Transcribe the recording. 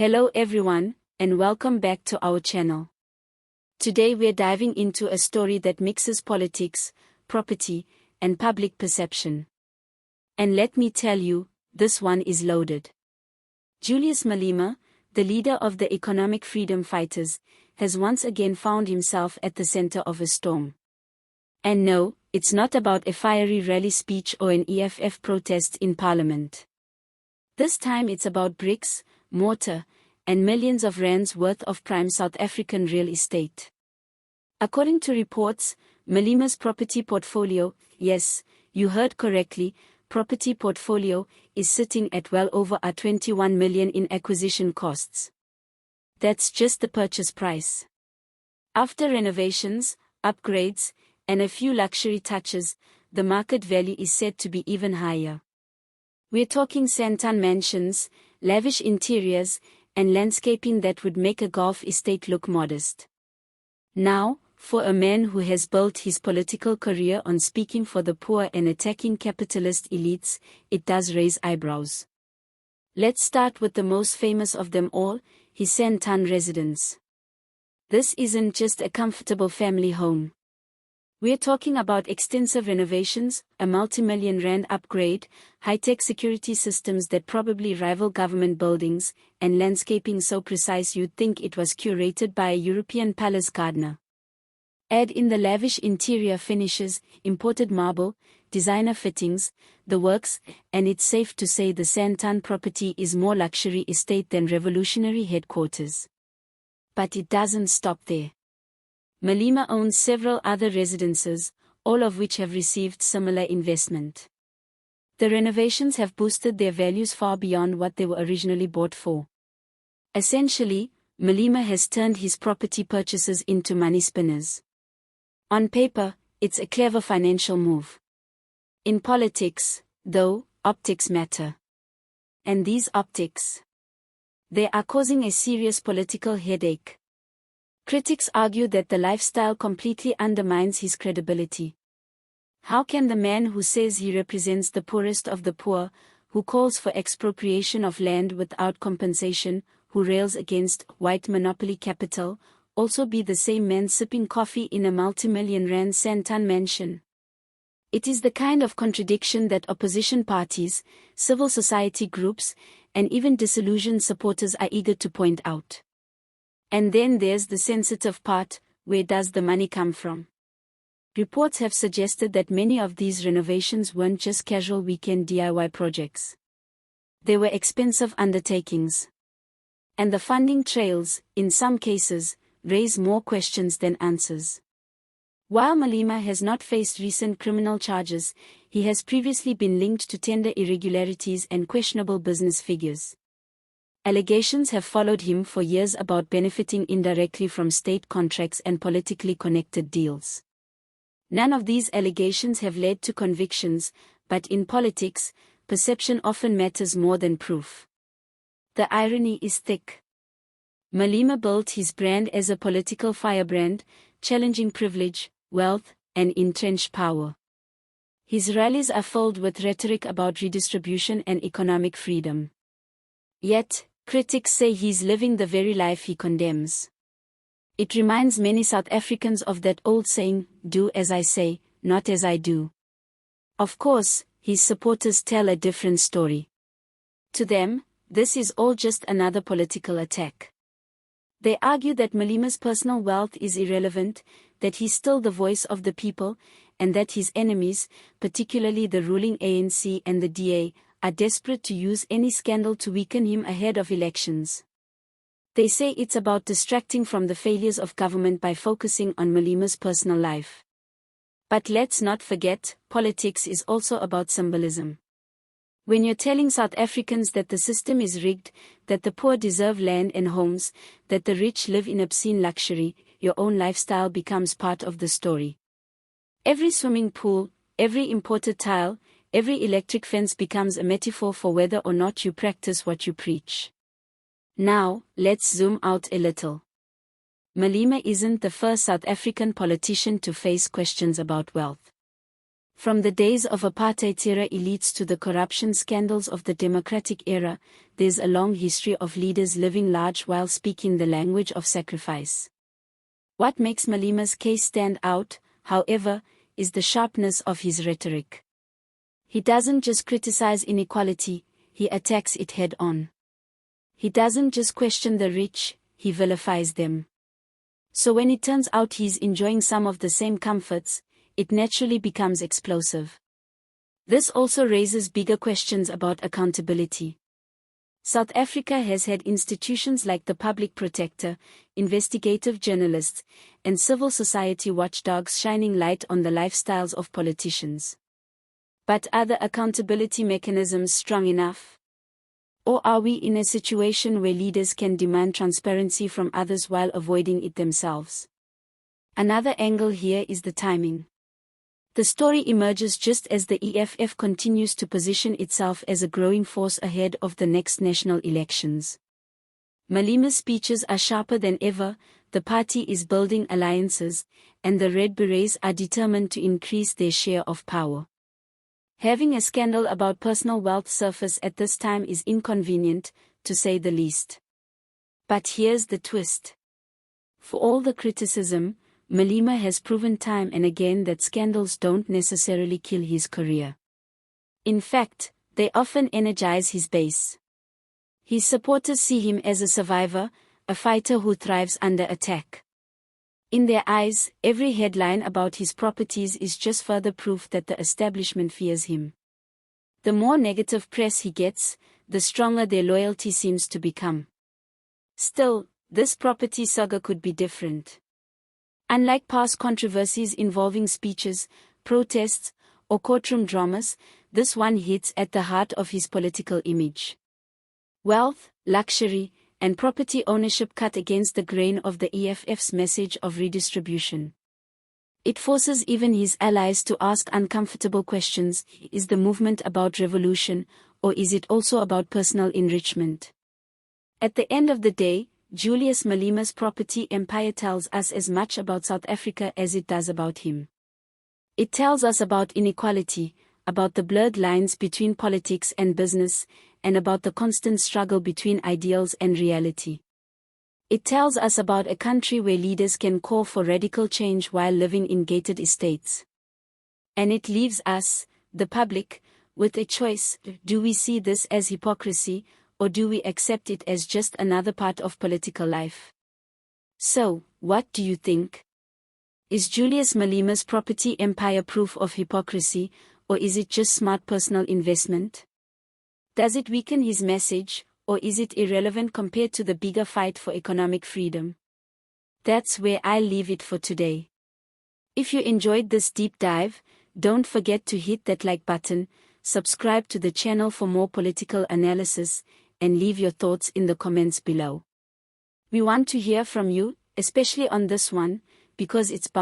Hello everyone, and welcome back to our channel. Today we're diving into a story that mixes politics, property, and public perception. And let me tell you, this one is loaded. Julius Malema, the leader of the economic freedom fighters, has once again found himself at the center of a storm. And no, it's not about a fiery rally speech or an EFF protest in parliament. This time it's about bricks, mortar, and millions of rands worth of prime South African real estate. According to reports, Malema's property portfolio, yes, you heard correctly, property portfolio, is sitting at well over R21 million in acquisition costs. That's just the purchase price. After renovations, upgrades, and a few luxury touches, the market value is said to be even higher. We're talking Sandton mansions, lavish interiors, and landscaping that would make a golf estate look modest. Now, for a man who has built his political career on speaking for the poor and attacking capitalist elites, it does raise eyebrows. Let's start with the most famous of them all, his Sandton residence. This isn't just a comfortable family home. We're talking about extensive renovations, a multi-million rand upgrade, high-tech security systems that probably rival government buildings, and landscaping so precise you'd think it was curated by a European palace gardener. Add in the lavish interior finishes, imported marble, designer fittings, the works, and it's safe to say the Sandton property is more luxury estate than revolutionary headquarters. But it doesn't stop there. Malema owns several other residences, all of which have received similar investment. The renovations have boosted their values far beyond what they were originally bought for. Essentially, Malema has turned his property purchases into money spinners. On paper, it's a clever financial move. In politics, though, optics matter. And these optics, they are causing a serious political headache. Critics argue that the lifestyle completely undermines his credibility. How can the man who says he represents the poorest of the poor, who calls for expropriation of land without compensation, who rails against white monopoly capital, also be the same man sipping coffee in a multi-million rand Sandton mansion? It is the kind of contradiction that opposition parties, civil society groups, and even disillusioned supporters are eager to point out. And then there's the sensitive part, where does the money come from? Reports have suggested that many of these renovations weren't just casual weekend DIY projects. They were expensive undertakings. And the funding trails, in some cases, raise more questions than answers. While Malema has not faced recent criminal charges, he has previously been linked to tender irregularities and questionable business figures. Allegations have followed him for years about benefiting indirectly from state contracts and politically connected deals. None of these allegations have led to convictions, but in politics, perception often matters more than proof. The irony is thick. Malema built his brand as a political firebrand, challenging privilege, wealth, and entrenched power. His rallies are filled with rhetoric about redistribution and economic freedom. Yet, critics say he's living the very life he condemns. It reminds many South Africans of that old saying, "Do as I say, not as I do." Of course, his supporters tell a different story. To them, this is all just another political attack. They argue that Malema's personal wealth is irrelevant, that he's still the voice of the people, and that his enemies, particularly the ruling ANC and the DA, are desperate to use any scandal to weaken him ahead of elections. They say it's about distracting from the failures of government by focusing on Malema's personal life. But let's not forget, politics is also about symbolism. When you're telling South Africans that the system is rigged, that the poor deserve land and homes, that the rich live in obscene luxury, your own lifestyle becomes part of the story. Every swimming pool, every imported tile, every electric fence becomes a metaphor for whether or not you practice what you preach. Now, let's zoom out a little. Malema isn't the first South African politician to face questions about wealth. From the days of apartheid-era elites to the corruption scandals of the democratic era, there's a long history of leaders living large while speaking the language of sacrifice. What makes Malema's case stand out, however, is the sharpness of his rhetoric. He doesn't just criticize inequality, he attacks it head-on. He doesn't just question the rich, he vilifies them. So when it turns out he's enjoying some of the same comforts, it naturally becomes explosive. This also raises bigger questions about accountability. South Africa has had institutions like the Public Protector, investigative journalists, and civil society watchdogs shining light on the lifestyles of politicians. But are the accountability mechanisms strong enough? Or are we in a situation where leaders can demand transparency from others while avoiding it themselves? Another angle here is the timing. The story emerges just as the EFF continues to position itself as a growing force ahead of the next national elections. Malema's speeches are sharper than ever, the party is building alliances, and the Red Berets are determined to increase their share of power. Having a scandal about personal wealth surface at this time is inconvenient, to say the least. But here's the twist. For all the criticism, Malema has proven time and again that scandals don't necessarily kill his career. In fact, they often energize his base. His supporters see him as a survivor, a fighter who thrives under attack. In their eyes, every headline about his properties is just further proof that the establishment fears him. The more negative press he gets, the stronger their loyalty seems to become. Still, this property saga could be different. Unlike past controversies involving speeches, protests, or courtroom dramas, this one hits at the heart of his political image. Wealth, luxury, and property ownership cut against the grain of the EFF's message of redistribution. It forces even his allies to ask uncomfortable questions: is the movement about revolution, or is it also about personal enrichment? At the end of the day, Julius Malema's property empire tells us as much about South Africa as it does about him. It tells us about inequality, about the blurred lines between politics and business, and about the constant struggle between ideals and reality. It tells us about a country where leaders can call for radical change while living in gated estates. And it leaves us, the public, with a choice: do we see this as hypocrisy, or do we accept it as just another part of political life? So, what do you think? Is Julius Malema's property empire proof of hypocrisy, or is it just smart personal investment? Does it weaken his message, or is it irrelevant compared to the bigger fight for economic freedom? That's where I'll leave it for today. If you enjoyed this deep dive, don't forget to hit that like button, subscribe to the channel for more political analysis, and leave your thoughts in the comments below. We want to hear from you, especially on this one, because it's bound